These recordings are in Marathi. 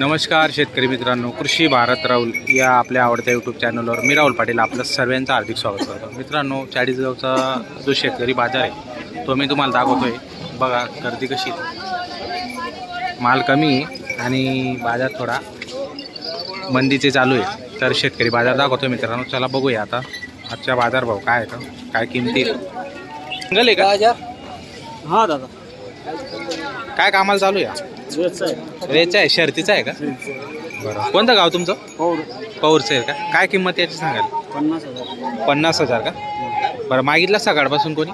नमस्कार शेतकरी मित्रांनो, कृषी भारत राहुल या आपल्या आवडत्या यूट्यूब चॅनलवर मी राहुल पाटील आपलं सर्वांचं हार्दिक स्वागत करतो. मित्रांनो, चाळीसगावचा जो शेतकरी बाजार आहे तो मी तुम्हाला दाखवतोय. बघा गर्दी कशी, माल कमी आहे आणि बाजार थोडा मंदीचे चालू आहे. तर शेतकरी बाजार दाखवतोय मित्रांनो. चला बघूया आता आजच्या बाजार भाव काय आहे, काय किमती सिंगल आहे का? हा दादा, काय कामाला चालू आहे? रेचा आहे, शर्तीचा आहे का? बरं, कोणतं गाव तुमचं? पौरचं आहे का? काय किंमत याची सांगाल? 50,000. 50,000 का? बरं, मागितला सकाळपासून कोणी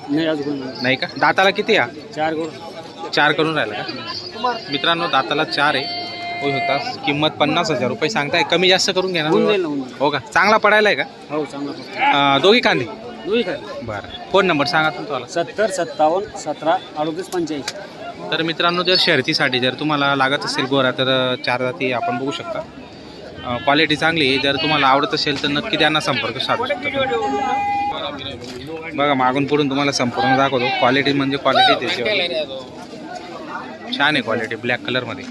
नाही अजून नाही का? दाताला किती या? 4 करोड. 4 करून राहिला का? मित्रांनो, दाताला 4 आहे. होऊ होता किंमत 50,000 रुपये सांगताय. कमी जास्त करून घेणार हो का? चांगला पडायला आहे का? हो चांगला. दोघी कांदे? दोन्ही काय. बरं, फोन नंबर सांगा तुमचा. 70 57 17 38 85. तर मित्रांनो, जर शर्तीसाठी जर तुम्हाला लागत असेल गोरा तर 4 जाती आपण बघू शकता. क्वालिटी चांगली आहे. जर तुम्हाला आवडत असेल तर नक्की त्यांना संपर्क साधू शकता. बघा मागून पुढून तुम्हाला संपूर्ण दाखवतो. क्वालिटी म्हणजे क्वालिटी त्याची छान आहे. क्वालिटी ब्लॅक कलरमध्ये.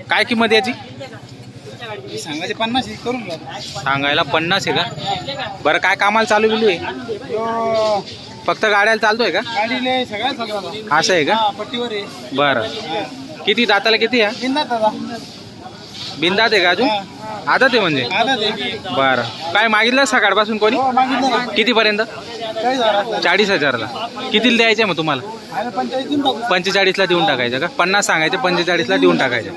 काय किंमत याची सांगायचे 50 करून घ्या. सांगायला 50 आहे का? बरं, काय कामाला चालू बिलू आहे? फक्त गाड्याला चालतोय का? गाडीले सगळ्या चालू असं आहे का? पट्टीवर आहे. बरं, किती दाताला किती आहे? बिंदात दादा. बिंदात आहे का अजून? आदत आहे म्हणजे? बरं, काय मागितलं सकाळपासून कोणी? कितीपर्यंत? 40,000ला. कितीला द्यायचं मग तुम्हाला? 45ला देऊन टाकायचं का? 50 सांगायचं, 45ला देऊन टाकायचं.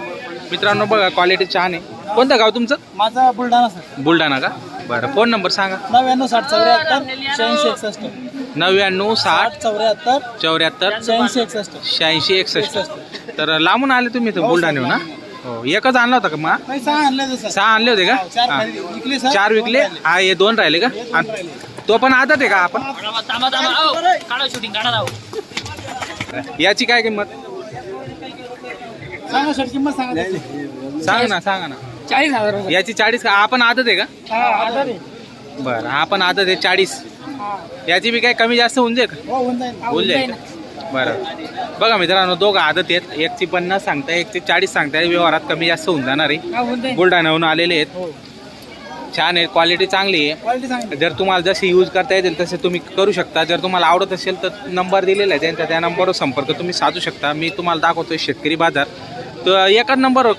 मित्रांनो बघा, क्वालिटी छान आहे. कोणतं गाव तुमचं? माझा बुलढाणा सर. बुलढाणा का? बरं, फोन नंबर सांगा. 99 60 84 86 61. 99 60 74 74 86 61. 86 61. तर लांबून आले तुम्ही तर बुलढाण्याहून ना? हो, एकच आणला होता का मग? नाही, 6 आणले सर. 6 आणले होते का? हां, विकले सर. 4 विकले. हा, हे 2 राहिले का? तो पण आदत आहे का? आपण याची काय किंमत सांगा सर, किंमत सांगा. सांगा ना. 40,000. याची 40 का? आपण आदत आहे का? हा आधार आहे. बरं, आपण आदत आहे 40. याची बी काय कमी जास्त होऊन जाईल का? हो होऊन जाईल. होऊन जाईल. बरं, बघा मित्रांनो, दोघं आदत आहेत. एकची 50 सांगताय, एकची 40 सांगताय. व्यवहारात कमी जास्त होऊन जाणार आहे. बुलढाण्याहून आलेले आहेत. छान आहे, क्वालिटी चांगली आहे. क्वालिटी सांगा. जर तुम्हाला जसे यूज करता येतील तसे तुम्ही करू शकता. जर तुम्हाला आवडत असेल तर नंबर दिलेला आहे त्यांचा, त्या नंबरवर संपर्क तुम्ही साधू शकता. मी तुम्हाला दाखवतोय शेतकरी बाजार. तर एकच नंबर,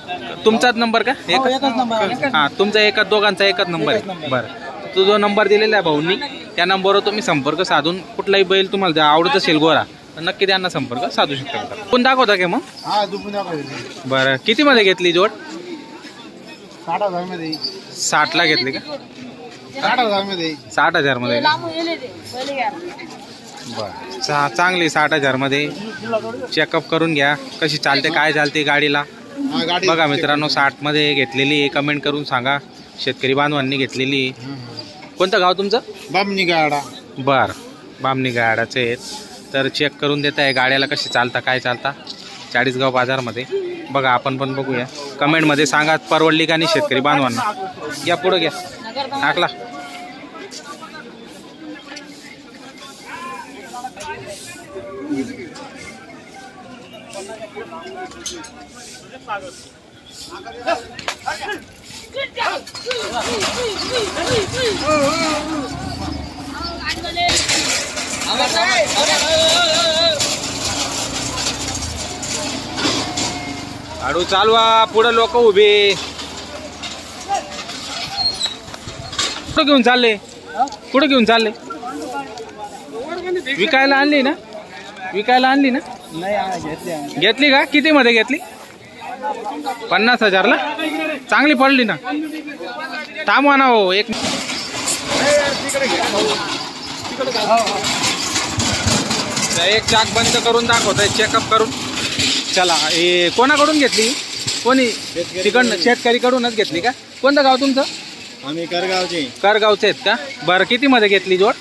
तुमचाच नंबर का? एकच नंबर. हां, तुमचा एकच, दोघांचा एकच नंबर आहे. बरं, तो जो नंबर दिलेला आहे भाऊंनी त्या नंबरवर तुम्ही संपर्क साधून कुठलाही बैल तुम्हाला जर आवडत असेल गोरा तर नक्की त्यांना संपर्क साधू शकता. कोण दाखवता का मग? हा दुपून दाखवायचं. बरं, कितीमध्ये घेतली जोड? 60,000 मध्ये. 60ला घेतली का? 60,000 मध्ये. 60,000 मध्ये? बरं, चांगली 60,000 मध्ये. चेकअप करून घ्या कशी चालते, काय चालते गाडीला. बघा मित्रांनो, 60 मध्ये घेतलेली आहे. कमेंट करून सांगा शेतकरी बांधवांनी घेतलेली. कोणतं गाव तुमचं? बामणी गाडा. बरं, बामणी गाडाचे आहेत. तर चेक करून देत आहे गाड्याला कशी चालता, काय चालता चाळीसगाव बाजारमध्ये. बघा, आपण पण बघूया. कमेंटमध्ये सांगा परवडली का नाही शेतकरी बांधवांना. या पुढं घ्या, टाकला. आडू चालवा, पुढं लोक उभे. कुठं घेऊन चालले? कुठं घेऊन चालले? विकायला आणली ना? विकायला आणली ना? नाही घेतली का? किती मध्ये घेतली? 50,000ला. चांगली पडली ना? थांबवा ना हो एक. एक चाक बंद करून दाखवतोय चेकअप करून. चला, हे कोणाकडून घेतली? कोणी? तिकडनं शेतकरीकडूनच घेतली का? कोणतं गाव तुमचं? आम्ही करगावचे. करगावचे आहेत का? बरं, किती मध्ये घेतली जोड?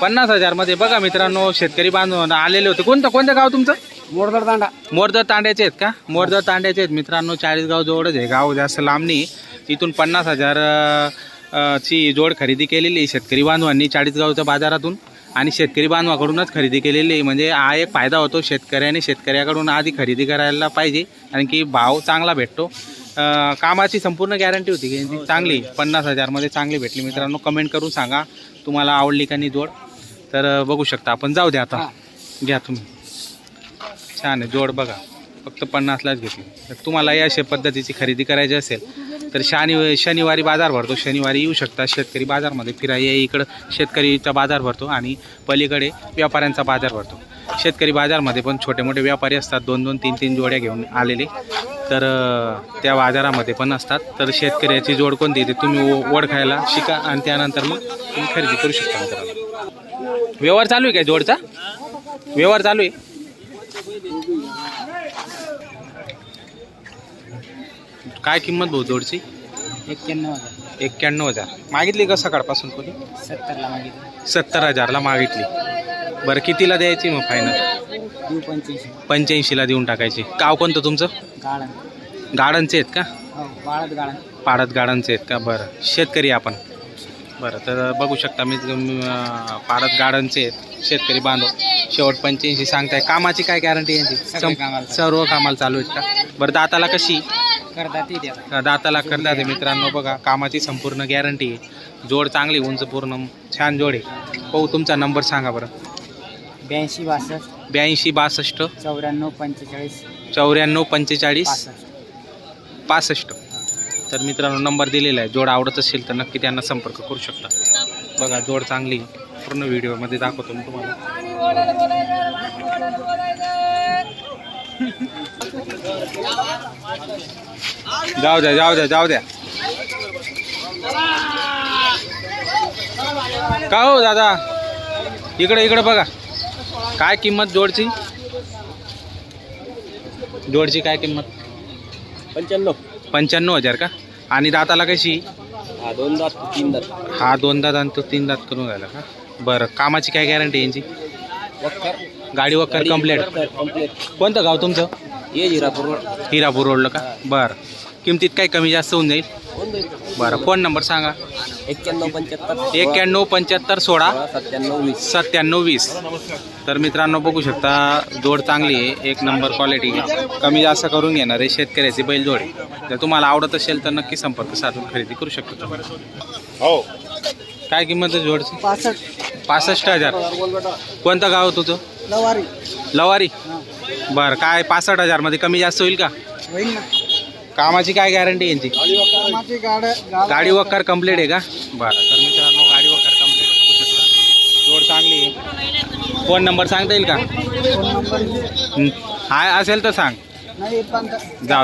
50,000 मध्ये. बघा मित्रांनो, शेतकरी बांधव आलेले होते. कोणतं गाव तुमचं? मोरदर तांडा. मोरदर तांड्याचे आहेत का? मोरदर तांड्याचे आहेत मित्रांनो. चाळीसगाव जवळच आहे गाव, जास्त लांब नाही. इथून 50,000 ची जोड खरेदी केलेली शेतकरी बांधवांनी चाळीसगावच्या बाजारातून. आणि शेतकरी बांधवाकडूनच खरेदी केलेली आहे. म्हणजे हा एक फायदा होतो शेतकऱ्याने शेतकऱ्याकडून आधी खरेदी करायला पाहिजे आणि की भाव चांगला भेटतो. कामाची संपूर्ण गॅरंटी होती की यांची चांगली 50,000मध्ये चांगली भेटली. मित्रांनो कमेंट करून सांगा तुम्हाला आवडली का नाही जोड. तर बघू शकता आपण. जाऊ द्या आता घ्या तुम्ही. छान आहे जोड बघा. फक्त 50लाच घेतली. तर तुम्हाला या अशा पद्धतीची खरेदी करायची असेल तर शनिवारी बाजार भरतो. शनिवारी येऊ शकता शेतकरी बाजारमध्ये फिरायला. इकडं शेतकरीचा बाजार भरतो आणि पलीकडे व्यापाऱ्यांचा बाजार भरतो. शेतकरी बाजारमध्ये पण छोटे मोठे व्यापारी असतात 2-2, 3-3 जोड्या घेऊन आलेले. तर त्या बाजारामध्ये पण असतात. तर शेतकऱ्याची जोड कोणती ते तुम्ही ओळखायला शिका आणि त्यानंतर मग तुम्ही खरेदी करू शकता. मित्रांनो व्यवहार चालू आहे काय जोडचा? व्यवहार चालू आहे. काय किंमत भाऊ जोडची? 91,000. 91,000 मागितली का सकाळपासून कोणी? 70ला मागितलं. 70,000ला मागितली. बरं कितीला द्यायची मग फायनल? 85. 85ला देऊन टाकायची. गाव कोणतं तुमचं? गाळण. गार्डनचे आहेत का? हो वाळत गाळण. पाडत गार्डनचे आहेत का? बरं शेतकरी आपण. बरं तर बघू शकता मी पाडत गार्डनचे आहेत शेतकरी बांधव. शेवट 85 सांगताय. कामाची काय गॅरंटी यांची? सर्व कामाला चालू आहेत का? बरं दाताला कशी? करतात दाताला करतात मित्रांनो. बघा कामाची संपूर्ण गॅरंटी आहे. जोड चांगली उंच पूर्ण छान जोड आहे. पाहू तुमचा नंबर सांगा बरं. 82 82 62 94 45 94 45 65. 65. तर मित्रांनो नंबर दिलेला आहे. जोड आवडत असेल तर नक्की त्यांना संपर्क करू शकता. बघा जोड चांगली पूर्ण व्हिडिओमध्ये दाखवतो मी तुम्हाला. जाऊ द्या जाऊ द्या जाऊ द्या. का हो दादा इकडे इकडे बघा. काय किंमत जोडची? जोडची काय किंमत? 95,000 का? आणि दाताला कशी? हा 2 दात 3 दात. हा 2 दात आणि तो 3 दात करून राहिला का? बरं कामाची काय गॅरंटी यांची? गाडी वक्कर कंप्लेट. कोणतं गाव तुमचं? ये हिरापूर. हिरापूर रोडला का? बरं किमतीत काही कमी जास्त होऊन जाईल. बरं फोन नंबर सांगा. 91 75 16 97 20. तर मित्रांनो बघू शकता जोड चांगली आहे. एक नंबर क्वालिटी. कमी जास्त करून घेणार आहे शेतकऱ्याची बैल जोड. जर तुम्हाला आवडत असेल तर नक्की संपर्क साधून खरेदी करू शकता. हो काय किंमत आहे जोडची? 65,000. कोणतं गाव तुझं? लवारी. बरं काय 65,000मध्ये कमी जास्त होईल का? होईल ना. कामाची काय गॅरंटी यांची? गाडी वक्कर कंप्लीट आहे का? बरं तर मित्रांनो गाडी वक्कर कंप्लीट बघू शकता. जोड चांगली आहे. फोन नंबर सांगता येईल का? हा असेल तर सांग. जाऊ